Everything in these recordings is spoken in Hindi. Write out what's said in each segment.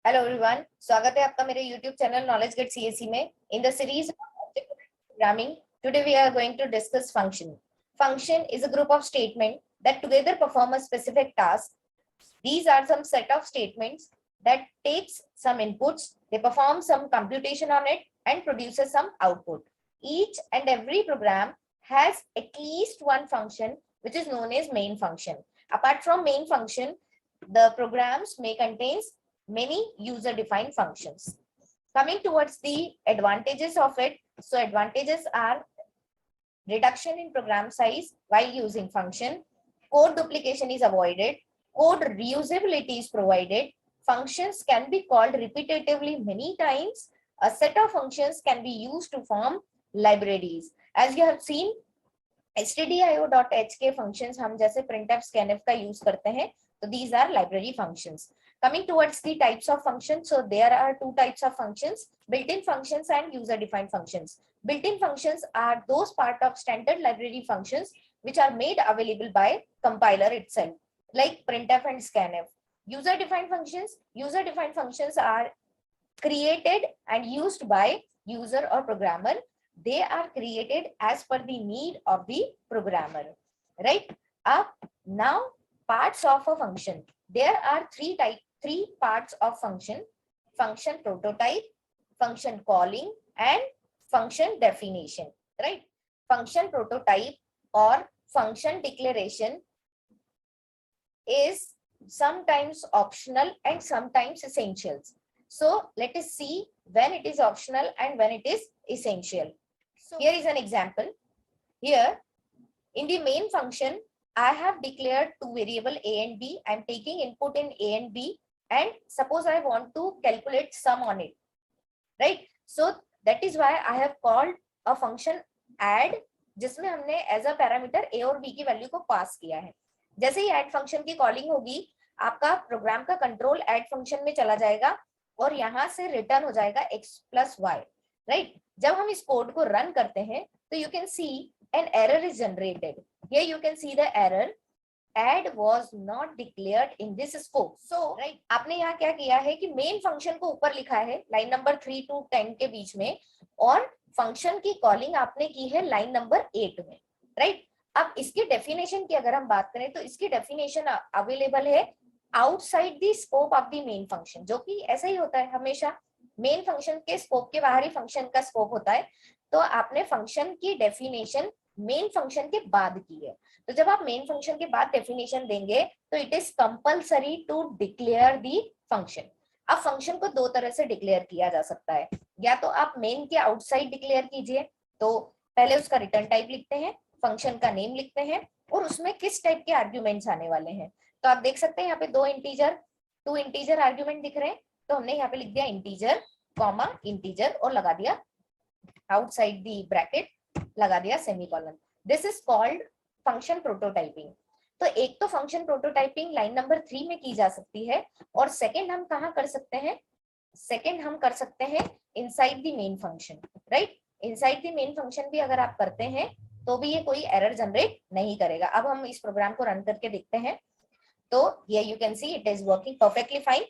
हेलो एवरीवन, स्वागत है आपका मेरे YouTube channel knowledge gate CSE में। In the series object programming, today we are going to discuss function. Function is a group of statements that together perform a specific task. These are some set of statements that takes some inputs, they perform some computation on it and produces some output. Each and every program has at least one function which is known as main function. Apart from main function, the programs may contain many user defined functions. Coming towards the advantages of it, so advantages are reduction in program size while using function, code duplication is avoided, code reusability is provided, functions can be called repetitively many times, a set of functions can be used to form libraries. As you have seen, stdio.h के functions हम जैसे printf scanf का use करते हैं, so these are library functions. Coming towards the types of functions, so there are two types of functions, built-in functions and user-defined functions. Built-in functions are those part of standard library functions which are made available by compiler itself, like printf and scanf. User-defined functions are created and used by user or programmer. They are created as per the need of the programmer, right? Now parts of a function. There are three parts of function: function prototype, function calling, and function definition, right? Function prototype or function declaration is sometimes optional and sometimes essential. So let us see when it is optional and when it is essential. So here is an example. Here in the main function, I have declared two variable a and b. I am taking input in a and b, and suppose I want to calculate sum on it, right? So that is why I have called a function add, जिसमें हमने एज अ पैरामीटर a और b की वैल्यू को पास किया है. जैसे ही ऐड फंक्शन की कॉलिंग होगी, आपका प्रोग्राम का कंट्रोल ऐड फंक्शन में चला जाएगा और यहाँ से रिटर्न हो जाएगा x प्लस वाई, राइट? जब हम इस कोड को रन करते हैं तो you can see an error is generated. Here you can see the error, add was not declared in this scope. So right, आपने यहाँ क्या किया है कि मेन फंक्शन को ऊपर लिखा है लाइन नंबर 3 to 10 के बीच में, और फंक्शन की कॉलिंग आपने की है लाइन नंबर 8 में, राइट? अब इसकी डेफिनेशन की अगर हम बात करें तो इसकी डेफिनेशन अवेलेबल है outside the scope of the main function, जो कि ऐसा ही होता है हमेशा, मेन फंक्शन के स्कोप के बाहर ही फंक्शन का स्कोप होता है. तो आपने फंक्शन की डेफिनेशन मेन फंक्शन के बाद की है. तो जब आप मेन फंक्शन के बाद डेफिनेशन देंगे तो it is compulsory to declare the function. अब फंक्शन को दो तरह से डिक्लेयर किया जा सकता है. या तो आप मेन के आउटसाइड डिक्लेयर कीजिए, तो पहले उसका रिटर्न टाइप लिखते हैं, फंक्शन का नेम लिखते हैं और उसमें किस टाइप के आर्ग्यूमेंट्स आने वाले हैं. तो आप देख सकते हैं यहाँ पे टू इंटीजर आर्ग्यूमेंट दिख रहे हैं, तो हमने यहाँ पे लिख दिया इंटीजर कॉमा इंटीजर और लगा दिया आउटसाइड दी ब्रैकेट, लगा दिया semicolon. This is called function prototyping. तो एक तो फंक्शन प्रोटोटाइपिंग लाइन नंबर 3 में की जा सकती है, और सेकंड हम कहाँ कर सकते हैं? सेकंड हम कर सकते हैं inside the main function, right? Inside the main function भी अगर आप करते हैं तो भी ये कोई एरर जनरेट नहीं करेगा. अब हम इस प्रोग्राम को रन करके देखते हैं. तो here you can see it is working perfectly fine.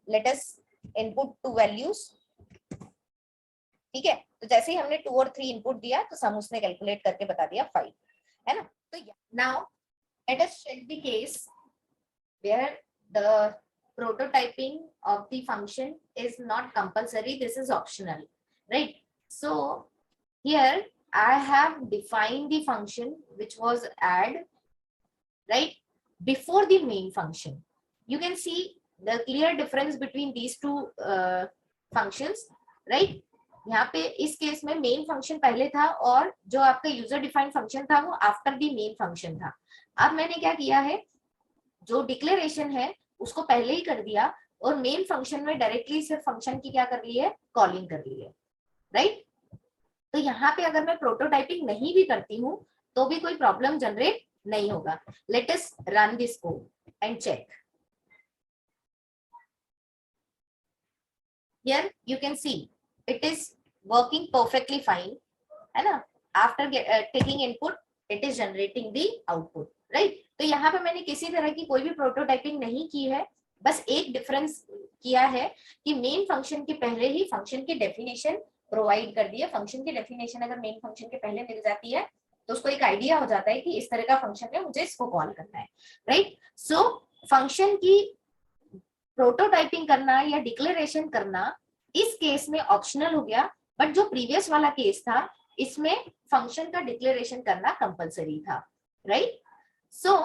Let us input to values. ठीक है, तो जैसे ही हमने 2 और 3 इनपुट दिया तो सम उसने कैलकुलेट करके बता दिया 5, है ना? तो now let us check the case where the prototyping of the function is not compulsory, this is optional, right? So here I have defined the function which was add, right, before the main function. You can see the clear difference between these two functions, right? यहाँ पे इस केस में मेन फंक्शन पहले था और जो आपका यूजर डिफाइंड फंक्शन था वो आफ्टर दी मेन फंक्शन था. अब मैंने क्या किया है, जो डिक्लेरेशन है उसको पहले ही कर दिया और मेन फंक्शन में डायरेक्टली सिर्फ फंक्शन की क्या कर ली है, कॉलिंग कर ली है, राइट? तो यहाँ पे अगर मैं प्रोटोटाइपिंग नहीं भी करती हूँ तो भी कोई प्रॉब्लम जनरेट नहीं होगा. Let us run this code and check. Here you can see it is working perfectly fine, है ना? After taking input, it is generating the output, right? तो यहाँ पे मैंने किसी तरह की कोई भी प्रोटोटाइपिंग नहीं की है, बस एक डिफरेंस किया है कि मेन फंक्शन के पहले ही फंक्शन की डेफिनेशन प्रोवाइड कर दी है। फंक्शन की डेफिनेशन अगर मेन फंक्शन के पहले मिल जाती है तो उसको एक आइडिया हो जाता है कि इस तरह का फंक्शन है, मुझे इसको कॉल करना है, राइट। सो फंक्शन की प्रोटोटाइपिंग करना या डिक्लेरेशन करना इस केस में ऑप्शनल हो गया, बट जो प्रीवियस वाला केस था इसमें फंक्शन का डिक्लेरेशन करना कंपलसरी था, right. So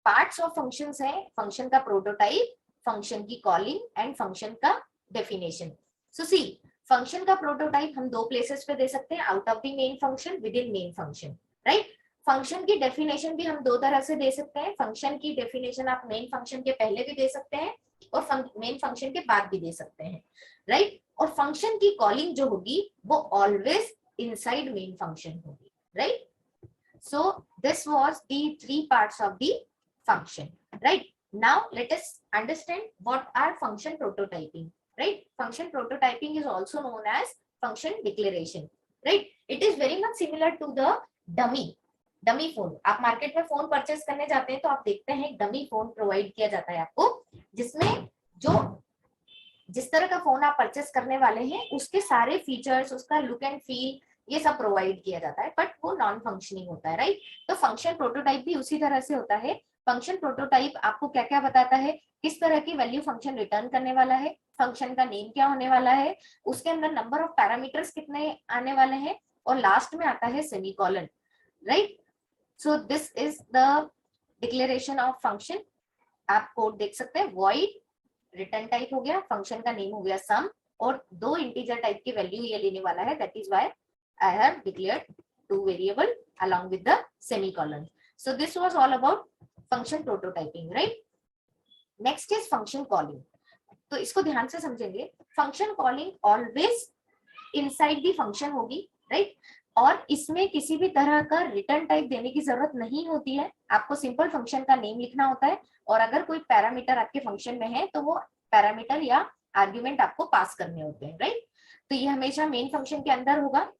parts of functions है फंक्शन का प्रोटोटाइप, फंक्शन की कॉलिंग एंड फंक्शन का डेफिनेशन। सो सी, फंक्शन का प्रोटोटाइप हम दो प्लेसेस पे दे सकते हैं, out of the main function, with in main function, right. Function की डेफिनेशन भी हम दो तरह से दे सकते हैं। फंक्शन की डेफिनेशन आप मेन फंक्शन के पहले भी दे सकते हैं और मेन फंक्शन के बाद भी दे सकते हैं, राइट। और फंक्शन की कॉलिंग जो होगी वो ऑलवेज इनसाइड मेन फंक्शन होगी, right. So this was the three parts of the function, right? Now let us understand what are function prototyping, right? Function prototyping is also known as function declaration, right? It is very much similar to the dummy phone. आप मार्केट में फोन परचेस करने जाते हैं तो आप देखते हैं डमी फोन प्रोवाइड किया जाता है आपको, जिसमें जो जिस तरह का फोन आप परचेस करने वाले हैं उसके सारे फीचर्स, उसका लुक एंड फील, ये सब प्रोवाइड किया जाता है, बट वो नॉन फंक्शनिंग होता है, राइट। तो फंक्शन प्रोटोटाइप भी उसी तरह से होता है। फंक्शन प्रोटोटाइप आपको क्या क्या बताता है, किस तरह की वैल्यू फंक्शन रिटर्न करने वाला है, फंक्शन का नेम क्या होने वाला है, उसके अंदर नंबर ऑफ पैरामीटर्स कितने आने वाले हैं, और लास्ट में आता है semicolon, right. So this is the declaration of function. आप कोड देख सकते हैं, वॉइड रिटर्न टाइप हो गया, फंक्शन का नेम हो गया सम, और दो इंटीजर टाइप की वैल्यू ये लेने वाला है, that is why I have declared two variable along with the semicolon. So this was all about function prototyping, right? Next is function calling. तो इसको ध्यान से समझेंगे। function calling always inside the function होगी, right? और इसमें किसी भी तरह का रिटर्न टाइप देने की जरूरत नहीं होती है, आपको सिंपल फंक्शन का नेम लिखना होता है, और अगर कोई पैरामीटर आपके फंक्शन में है तो वो पैरामीटर या आर्ग्यूमेंट आपको पास करने होते हैं, राइट। तो ये हमेशा मेन फंक्शन के अंदर होगा।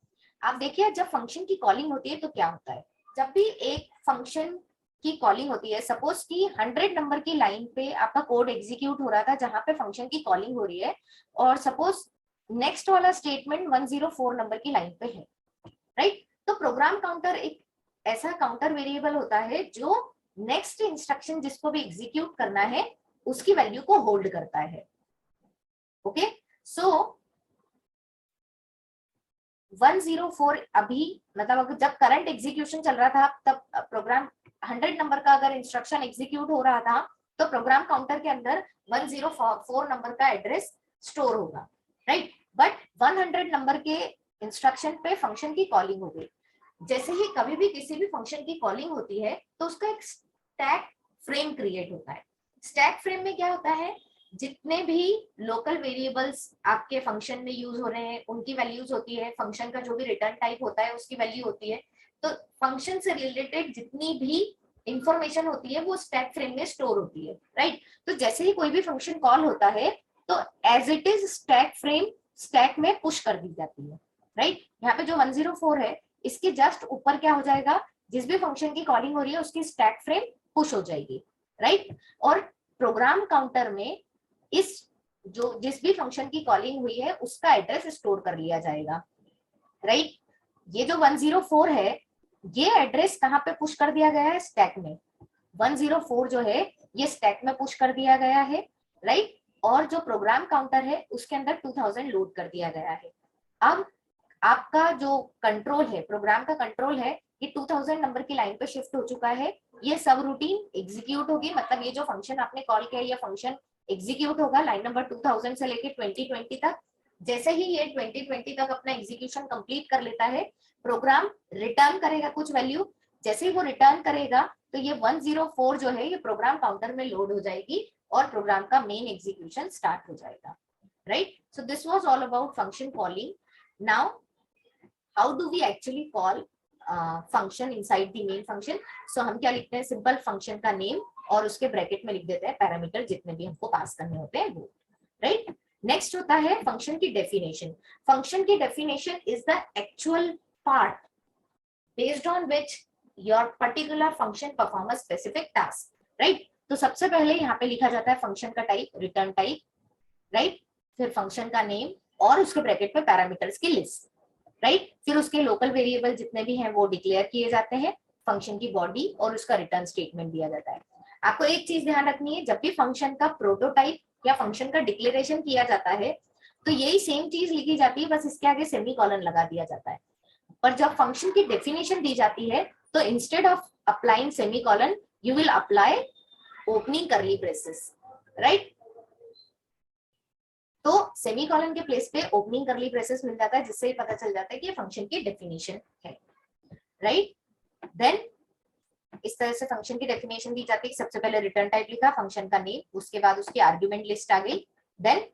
आप देखिए जब फंक्शन की कॉलिंग होती है तो क्या होता है, जब भी एक फंक्शन की कॉलिंग होती है, सपोज कि 100 नंबर की लाइन पे आपका कोड एग्जीक्यूट हो रहा था जहां पे फंक्शन की कॉलिंग हो रही है, और सपोज नेक्स्ट वाला स्टेटमेंट 104 नंबर की लाइन पे है, राइट। तो प्रोग्राम काउंटर एक ऐसा काउंटर वेरिएबल होता है जो नेक्स्ट इंस्ट्रक्शन जिसको भी एग्जीक्यूट करना है उसकी वैल्यू को होल्ड करता है, ओके। सो 104 अभी मतलब जब करंट एग्जीक्यूशन चल रहा था तब प्रोग्राम 100 नंबर का अगर इंस्ट्रक्शन एग्जीक्यूट हो रहा था तो प्रोग्राम काउंटर के अंदर 104 नंबर का एड्रेस स्टोर होगा, राइट। बट 100 नंबर के इंस्ट्रक्शन पे फंक्शन की कॉलिंग हो गई। जैसे ही कभी भी किसी भी फंक्शन की कॉलिंग होती है तो उसका एक स्टैक फ्रेम क्रिएट होता है। स्टैक फ्रेम में क्या होता है, जितने भी लोकल वेरिएबल्स आपके फंक्शन में यूज हो रहे हैं उनकी वैल्यूज होती है, फंक्शन का जो भी रिटर्न टाइप होता है उसकी वैल्यू होती है। तो फंक्शन से रिलेटेड जितनी भी इंफॉर्मेशन होती है वो स्टैक फ्रेम में स्टोर होती है, राइट। तो जैसे ही कोई भी फंक्शन कॉल होता है तो as it is stack frame stack में पुश कर दी जाती है, राइट। यहाँ पे जो 104 है इसके जस्ट ऊपर क्या हो जाएगा, जिस भी फंक्शन की कॉलिंग हो रही है उसकी स्टैक फ्रेम पुश हो जाएगी, राइट। और प्रोग्राम काउंटर में जिस भी फंक्शन की कॉलिंग हुई है उसका एड्रेस स्टोर कर लिया जाएगा, राइट। ये जो 104 है ये एड्रेस कहाँ पे पुश कर दिया गया है, स्टैक में। 104 जो है ये स्टैक में पुश कर दिया गया है, राइट। और जो प्रोग्राम काउंटर है उसके अंदर 2000 लोड कर दिया गया है। अब आपका जो कंट्रोल है, प्रोग्राम का कंट्रोल है, ये 2000 नंबर की लाइन पे शिफ्ट हो चुका है। ये सब रूटीन एग्जीक्यूट होगी, मतलब ये जो फंक्शन आपने कॉल किया ये फंक्शन एग्जीक्यूट होगा लाइन नंबर 2000 से लेके 2020 तक। जैसे ही ये 2020 तक अपना एग्जीक्यूशन कंप्लीट कर लेता है प्रोग्राम रिटर्न करेगा कुछ वैल्यू। जैसे ही वो रिटर्न करेगा तो ये 104 जो है ये प्रोग्राम काउंटर में लोड हो जाएगी और प्रोग्राम का मेन एग्जीक्यूशन स्टार्ट हो जाएगा, right. So this was all about function calling. Now how do we actually call function inside the main function. So हम क्या लिखते हैं, सिंपल फंक्शन का नेम और उसके ब्रैकेट में लिख देते हैं पैरामीटर जितने भी हमको पास करने होते हैं वो, राइट। नेक्स्ट होता है फंक्शन की डेफिनेशन। फंक्शन की definition is the actual part based on which your particular function perform a specific task, right. तो सबसे पहले यहाँ पे लिखा जाता है फंक्शन का टाइप, रिटर्न टाइप, राइट, फिर फंक्शन का नेम और उसके ब्रैकेट पे पैरामीटर्स की लिस्ट, राइट, फिर उसके लोकल वेरिएबल जितने भी हैं वो डिक्लेयर किए जाते हैं, फंक्शन की बॉडी और उसका रिटर्न स्टेटमेंट दिया जाता है। आपको एक चीज ध्यान रखनी है, जब भी फंक्शन का प्रोटोटाइप या फंक्शन का डिक्लेरेशन किया जाता है तो यही सेम चीज लिखी जाती है, बस इसके आगे सेमीकोलन लगा दिया जाता है। पर जब फंक्शन की डेफिनेशन दी जाती है तो instead of applying semicolon you will apply opening करली ब्रेसेस, राइट। तो सेमीकोलन के प्लेस पे ओपनिंग करली ब्रेसेस मिल जाता है, जिससे पता चल जाता है कि ये फंक्शन की डेफिनेशन है, राइट। देन इस तरह से फंक्शन की डेफिनेशन दी जाती है। सबसे पहले रिटर्न टाइप लिखा, फंक्शन का नेम, उसके बाद उसकी आर्गुमेंट लिस्ट आ गई, देन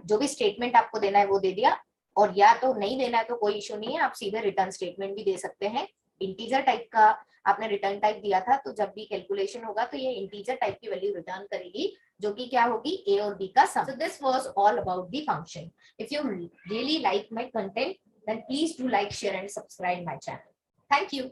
जो भी स्टेटमेंट आपको देना है वो दे दिया, और या तो नहीं देना है तो कोई इशू नहीं है, आप सीधे रिटर्न स्टेटमेंट भी दे सकते हैं। इंटीजर टाइप का आपने रिटर्न टाइप दिया था, तो जब भी कैलकुलेशन होगा तो ये इंटीजर टाइप की वैल्यू रिटर्न करेगी, जो कि क्या होगी, ए और बी का sum. So this was all about the function. If you really like my content then please do like, share and subscribe my channel. Thank you.